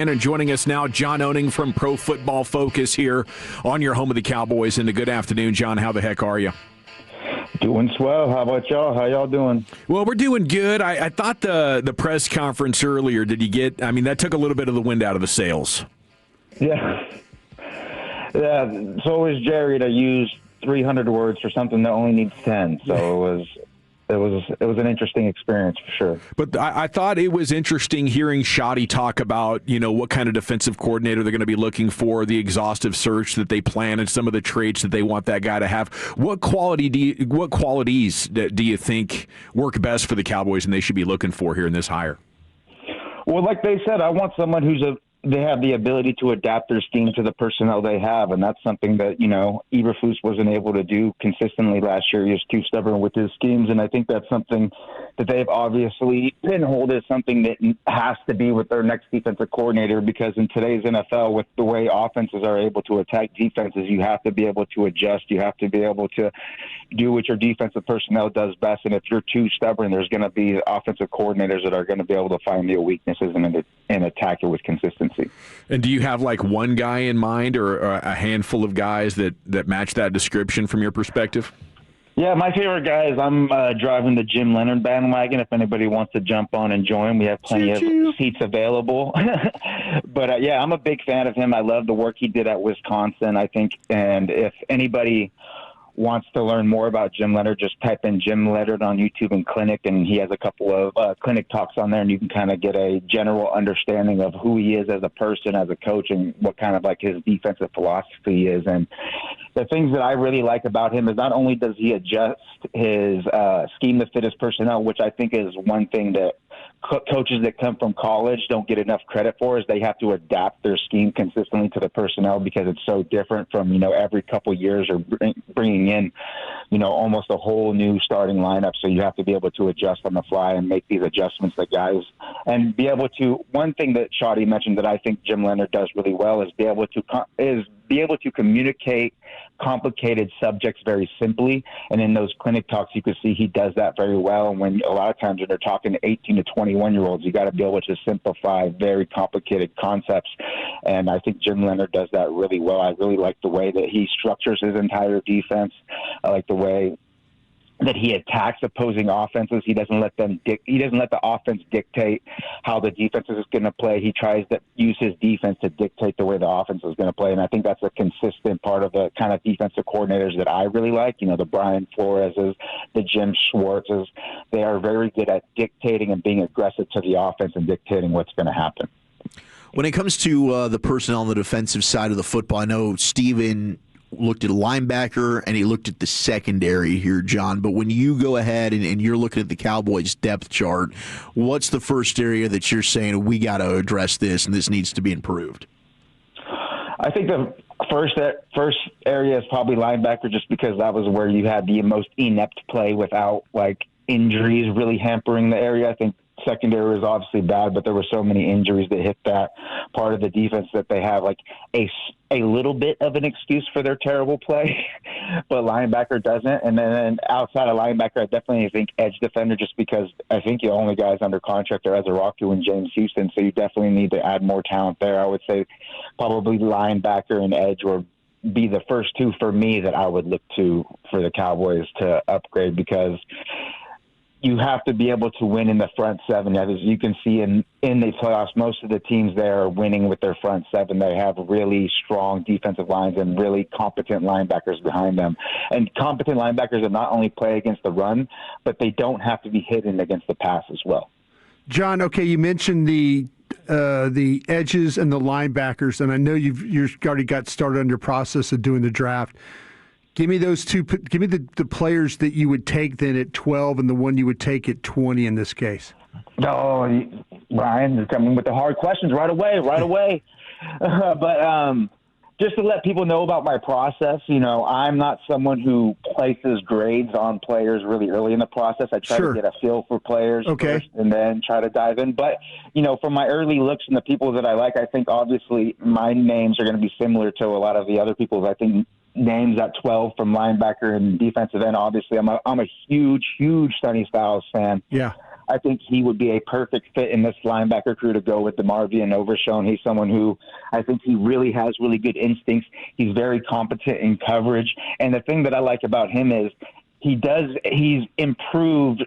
And joining us now, John Owning from Pro Football Focus here on your home of the Cowboys. And a good afternoon, John. How the heck are you? Doing swell. How about y'all? How y'all doing? Well, we're doing good. I thought the press conference earlier, did you get – I mean, that took a little bit of the wind out of the sails. Yeah. Yeah, it's always Jerry to use 300 words for something that only needs 10. So it was an interesting experience for sure. But I thought it was interesting hearing Shoddy talk about, what kind of defensive coordinator they're going to be looking for, the exhaustive search that they plan, and some of the traits that they want that guy to have. What qualities do you think work best for the Cowboys and they should be looking for here in this hire? Well, like they said, I want someone they have the ability to adapt their scheme to the personnel they have, and that's something that, Eberflus wasn't able to do consistently last year. He was too stubborn with his schemes, and I think that's something that they've obviously pinholed as something that has to be with their next defensive coordinator, because in today's NFL, with the way offenses are able to attack defenses, you have to be able to adjust. You have to be able to do what your defensive personnel does best, and if you're too stubborn, there's going to be offensive coordinators that are going to be able to find your weaknesses and attack it with consistency. And do you have like one guy in mind or a handful of guys that match that description from your perspective? Yeah, my favorite guy is I'm driving the Jim Leonhard bandwagon. If anybody wants to jump on and join, we have plenty of seats available. But, I'm a big fan of him. I love the work he did at Wisconsin, I think. And if anybody wants to learn more about Jim Leonhard, just type in Jim Leonhard on YouTube and Clinic, and he has a couple of Clinic talks on there, and you can kind of get a general understanding of who he is as a person, as a coach, and what kind of like his defensive philosophy is. And the things that I really like about him is not only does he adjust his scheme to fit his personnel, which I think is one thing that coaches that come from college don't get enough credit for, is they have to adapt their scheme consistently to the personnel, because it's so different from, every couple years, or bringing in, almost a whole new starting lineup. So you have to be able to adjust on the fly and make these adjustments that guys, and be able to, one thing that Shoddy mentioned that I think Jim Leonhard does really well is be able to communicate complicated subjects very simply. And in those Clinic talks, you can see he does that very well. And when a lot of times when they're talking to 18 to 21-year-olds, you got to be able to simplify very complicated concepts. And I think Jim Leonhard does that really well. I really like the way that he structures his entire defense. I like the way that he attacks opposing offenses. He doesn't let the offense dictate how the defense is going to play. He tries to use his defense to dictate the way the offense is going to play. And I think that's a consistent part of the kind of defensive coordinators that I really like. The Brian Flores's, the Jim Schwartz's. They are very good at dictating and being aggressive to the offense and dictating what's going to happen. When it comes to the personnel on the defensive side of the football, I know Steven looked at a linebacker and he looked at the secondary here, John. But when you go ahead and you're looking at the Cowboys depth chart, what's the first area that you're saying we got to address this and this needs to be improved? I think the first area is probably linebacker, just because that was where you had the most inept play without injuries really hampering the area. I think secondary was obviously bad, but there were so many injuries that hit that part of the defense that they have a little bit of an excuse for their terrible play, but linebacker doesn't. And then outside of linebacker, I definitely think edge defender, just because I think the only guys under contract are Ezaraku and James Houston, so you definitely need to add more talent there. I would say probably linebacker and edge would be the first two for me that I would look to for the Cowboys to upgrade, because you have to be able to win in the front seven. As you can see in the playoffs, most of the teams there are winning with their front seven. They have really strong defensive lines and really competent linebackers behind them. And competent linebackers that not only play against the run, but they don't have to be hidden against the pass as well. John, okay, you mentioned the edges and the linebackers, and I know you've already got started on your process of doing the draft. Give me those two. Give me the players that you would take then at 12 and the one you would take at 20 in this case. Oh, Brian, you're coming with the hard questions right away. But just to let people know about my process, I'm not someone who places grades on players really early in the process. I try to get a feel for players first and then try to dive in. But, from my early looks and the people that I like, I think obviously my names are going to be similar to a lot of the other people's. I think names at 12 from linebacker and defensive end. Obviously, I'm a huge Sonny Styles fan. Yeah. I think he would be a perfect fit in this linebacker crew to go with DeMarvion Overshown. He's someone who I think he really has really good instincts. He's very competent in coverage. And the thing that I like about him is he's improved,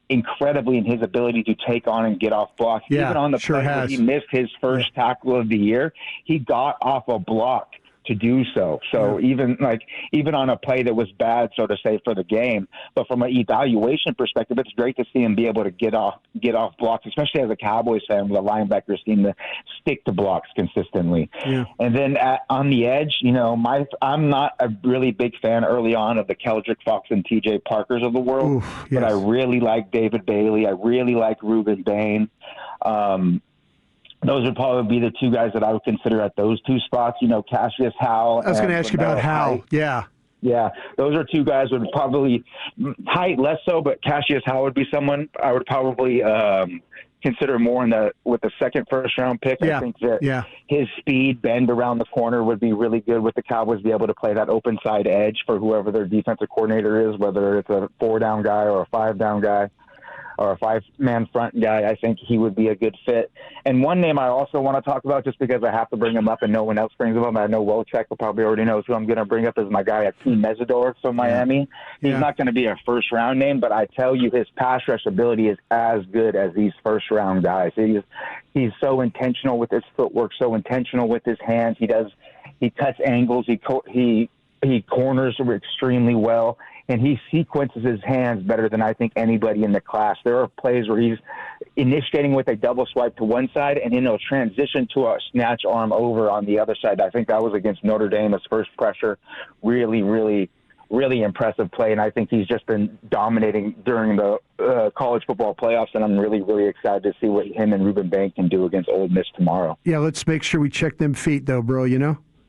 incredibly in his ability to take on and get off blocks. Yeah, even on the sure play where has. he missed his first tackle of the year, he got off a block to do so. So even on a play that was bad, so to say, for the game, but from an evaluation perspective, it's great to see him be able to get off blocks, especially as a Cowboys fan, where the linebackers seem to stick to blocks consistently. Yeah. And then on the edge, I'm not a really big fan early on of the Keldrick Fox and TJ Parkers of the world, but I really like David Bailey. I really like Reuben Bain. Those would probably be the two guys that I would consider at those two spots. Cassius Howell. I was going to ask you about Howell. Yeah. Yeah, those are two guys would probably height less so, but Cassius Howell would be someone I would probably consider more with the second first round pick. Yeah. I think that his speed, bend around the corner would be really good with the Cowboys, be able to play that open side edge for whoever their defensive coordinator is, whether it's a 4-down guy or a 5-down guy or a 5-man front guy. I think he would be a good fit. And one name I also want to talk about, just because I have to bring him up and no one else brings him up, I know Wojciech probably already knows who I'm going to bring up, is my guy Akeem Mesidor from Miami. He's not going to be a first-round name, but I tell you, his pass rush ability is as good as these first-round guys. He's so intentional with his footwork, so intentional with his hands. He cuts angles. He corners extremely well, and he sequences his hands better than I think anybody in the class. There are plays where he's initiating with a double swipe to one side, and then he'll transition to a snatch arm over on the other side. I think that was against Notre Dame, his first pressure. Really, really, really impressive play, and I think he's just been dominating during the college football playoffs, and I'm really, really excited to see what him and Reuben Bank can do against Ole Miss tomorrow. Yeah, let's make sure we check them feet, though, bro,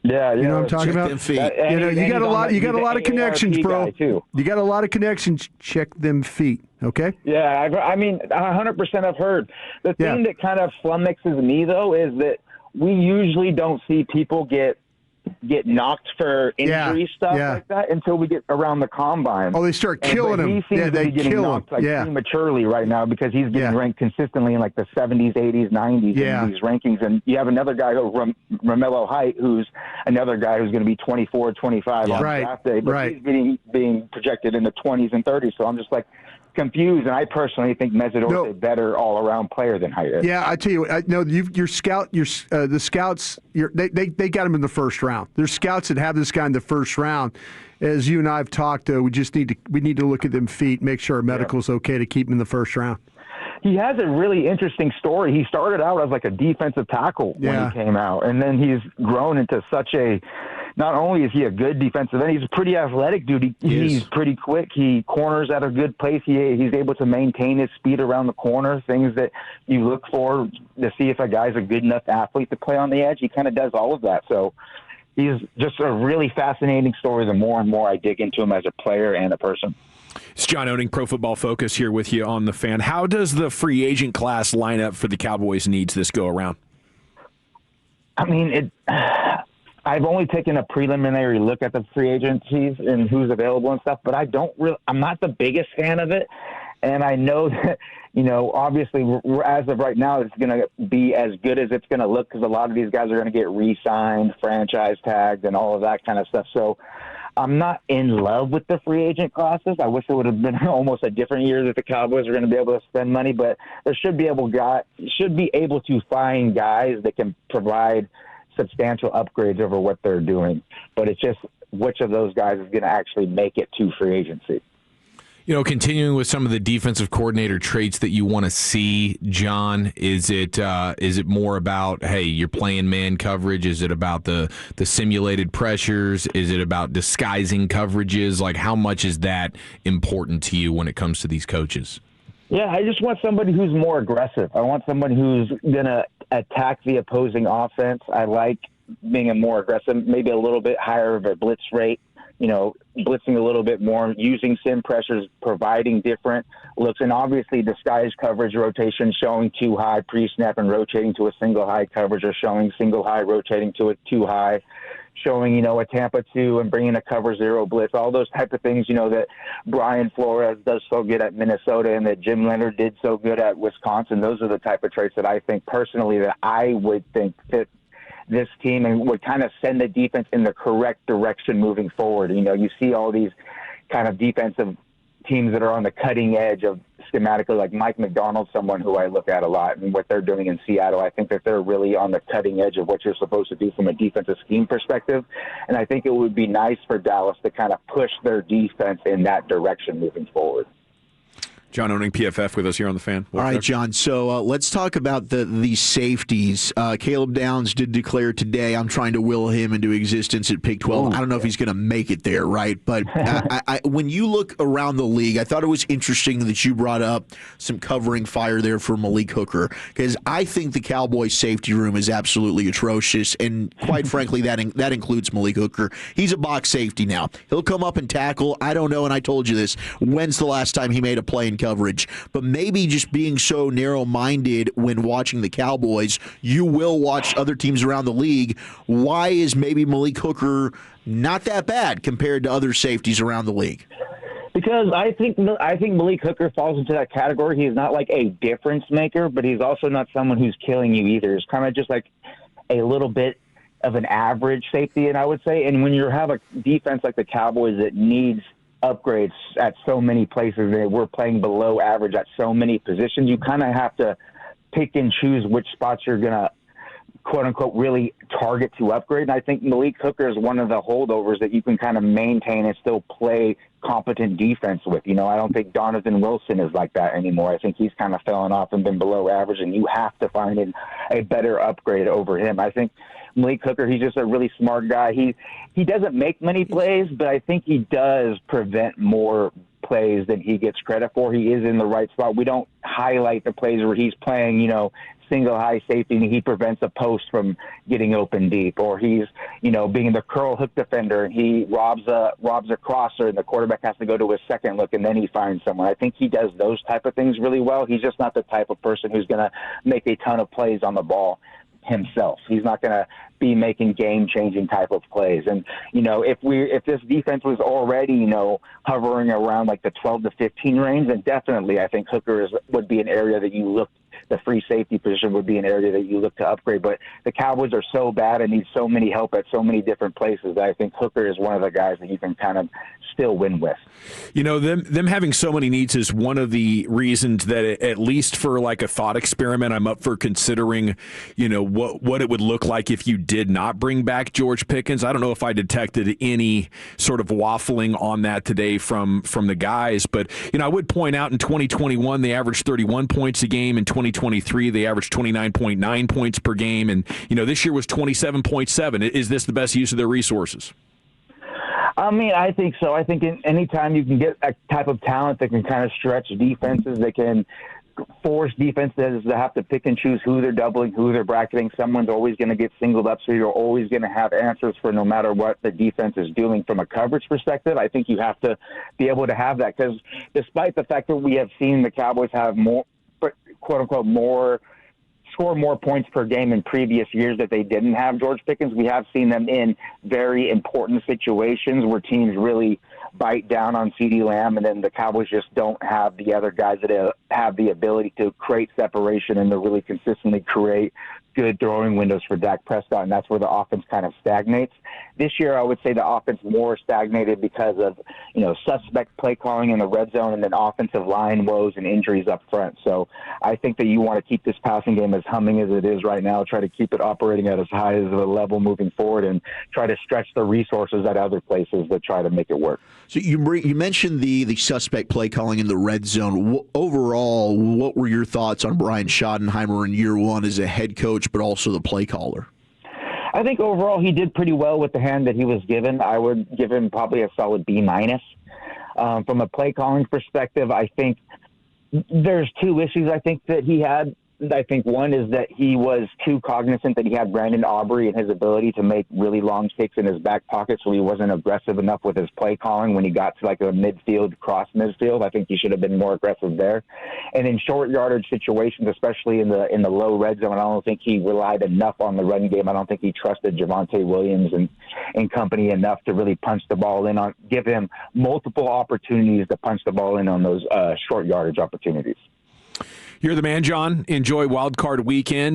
Yeah, you know what I'm talking about? You got a lot of connections, bro. You got a lot of connections. Check them feet, okay? Yeah, I mean, 100% I've heard. The thing that kind of flummoxes me, though, is that we usually don't see people get knocked for injury stuff like that until we get around the combine. Oh, they start killing him. He seems to be getting knocked prematurely right now, because he's getting ranked consistently in like the 70s, 80s, 90s in these rankings. And you have another guy, Romello Height, who's another guy who's going to be 24, 25 on draft day, but he's being projected in the 20s and 30s. So I'm just like confused, and I personally think Mesidor is a better all-around player than Height is. Yeah, I tell you, the scouts, they got him in the first round. There's scouts that have this guy in the first round. As you and I have talked, we need to look at them feet, make sure our medical's okay to keep him in the first round. He has a really interesting story. He started out as like a defensive tackle when he came out, and then he's grown into such a. Not only is he a good defensive end, he's a pretty athletic dude. He's pretty quick. He corners at a good place. He's able to maintain his speed around the corner, things that you look for to see if a guy's a good enough athlete to play on the edge. He kind of does all of that. So he's just a really fascinating story the more and more I dig into him as a player and a person. It's John Owning, Pro Football Focus, here with you on The Fan. How does the free agent class line up for the Cowboys' needs this go-around? I mean, I've only taken a preliminary look at the free agencies and who's available and stuff, but I'm not the biggest fan of it. And I know that, obviously as of right now, it's going to be as good as it's going to look, because a lot of these guys are going to get re-signed, franchise tagged, and all of that kind of stuff. So I'm not in love with the free agent classes. I wish it would have been almost a different year that the Cowboys are going to be able to spend money, but there should be able to find guys that can provide substantial upgrades over what they're doing. But it's just which of those guys is going to actually make it to free agency. Continuing with some of the defensive coordinator traits that you want to see, John, is it more about, hey, you're playing man coverage? Is it about the simulated pressures? Is it about disguising coverages? Like, how much is that important to you when it comes to these coaches? Yeah, I just want somebody who's more aggressive. I want somebody who's going to attack the opposing offense. I like being a more aggressive, maybe a little bit higher of a blitz rate, blitzing a little bit more, using sim pressures, providing different looks, and obviously disguised coverage rotation, showing too high pre-snap and rotating to a single high coverage, or showing single high, rotating to a too high, showing, a Tampa 2 and bringing a cover 0 blitz, all those type of things, that Brian Flores does so good at Minnesota and that Jim Leonhard did so good at Wisconsin. Those are the type of traits that I think personally that I would think fit this team and would kind of send the defense in the correct direction moving forward. You see all these kind of defensive teams that are on the cutting edge of schematically, like Mike McDonald, someone who I look at a lot, and what they're doing in Seattle. I think that they're really on the cutting edge of what you're supposed to do from a defensive scheme perspective. And I think it would be nice for Dallas to kind of push their defense in that direction moving forward. John Owning PFF with us here on the Fan. All right, John. So let's talk about these safeties. Caleb Downs did declare today, I'm trying to will him into existence at Pick 12. I don't know if he's going to make it there, right? But when you look around the league, I thought it was interesting that you brought up some covering fire there for Malik Hooker, because I think the Cowboys safety room is absolutely atrocious, and quite frankly, that includes Malik Hooker. He's a box safety now. He'll come up and tackle. I don't know, and I told you this, when's the last time he made a play in coverage? But maybe just being so narrow-minded when watching the Cowboys, you will watch other teams around the league. Why is maybe Malik Hooker not that bad compared to other safeties around the league? Because I think Malik Hooker falls into that category. He's not like a difference maker, but he's also not someone who's killing you either. He's kind of just like a little bit of an average safety, and I would say. And when you have a defense like the Cowboys that needs upgrades at so many places, and we're playing below average at so many positions, you kind of have to pick and choose which spots you're going to, quote unquote, really target to upgrade. And I think Malik Hooker is one of the holdovers that you can kind of maintain and still play competent defense with. I don't think Donovan Wilson is like that anymore. I think he's kind of fallen off and been below average, and you have to find a better upgrade over him. I think Malik Hooker, he's just a really smart guy. He doesn't make many plays, but I think he does prevent more plays than he gets credit for. He is in the right spot. We don't highlight the plays where he's playing, single high safety and he prevents a post from getting open deep, or he's, being the curl hook defender and he robs a crosser and the quarterback has to go to his second look and then he finds someone. I think he does those type of things really well. He's just not the type of person who's going to make a ton of plays on the ball himself. He's not going to be making game-changing type of plays. And, if this defense was already, hovering around like the 12 to 15 range, then definitely I think Hooker would be an area that you look, the free safety position would be an area that you look to upgrade. But the Cowboys are so bad and need so many help at so many different places that I think Hooker is one of the guys that you can kind of still win with. Them having so many needs is one of the reasons that, at least for like a thought experiment, I'm up for considering, what it would look like if you did not bring back George Pickens. I don't know if I detected any sort of waffling on that today from the guys, but I would point out in 2021 they averaged 31 points a game. In 2023 they averaged 29.9 points per game, and this year was 27.7. Is this the best use of their resources? I think so. I think anytime you can get a type of talent that can kind of stretch defenses, that can force defenses to have to pick and choose who they're doubling, who they're bracketing. Someone's always going to get singled up, so you're always going to have answers for no matter what the defense is doing from a coverage perspective. I think you have to be able to have that, because despite the fact that we have seen the Cowboys have more, quote unquote, score more points per game in previous years that they didn't have George Pickens, we have seen them in very important situations where teams really bite down on CeeDee Lamb, and then the Cowboys just don't have the other guys that have the ability to create separation and to really consistently create good throwing windows for Dak Prescott, and that's where the offense kind of stagnates. This year, I would say the offense more stagnated because of, suspect play calling in the red zone and then offensive line woes and injuries up front. So I think that you want to keep this passing game as humming as it is right now, try to keep it operating at as high as a level moving forward, and try to stretch the resources at other places that try to make it work. So you mentioned the suspect play calling in the red zone. Overall, what were your thoughts on Brian Schottenheimer in year one as a head coach, but also the play caller? I think overall he did pretty well with the hand that he was given. I would give him probably a solid B-. From a play calling perspective, I think there's two issues I think that he had I think one is that he was too cognizant that he had Brandon Aubrey and his ability to make really long kicks in his back pocket, so he wasn't aggressive enough with his play calling when he got to like a midfield, cross midfield. I think he should have been more aggressive there. And in short yardage situations, especially in the low red zone, I don't think he relied enough on the run game. I don't think he trusted Javonte Williams and company enough to really punch the ball in on, give him multiple opportunities to punch the ball in on those short yardage opportunities. You're the man, John. Enjoy Wild Card Weekend.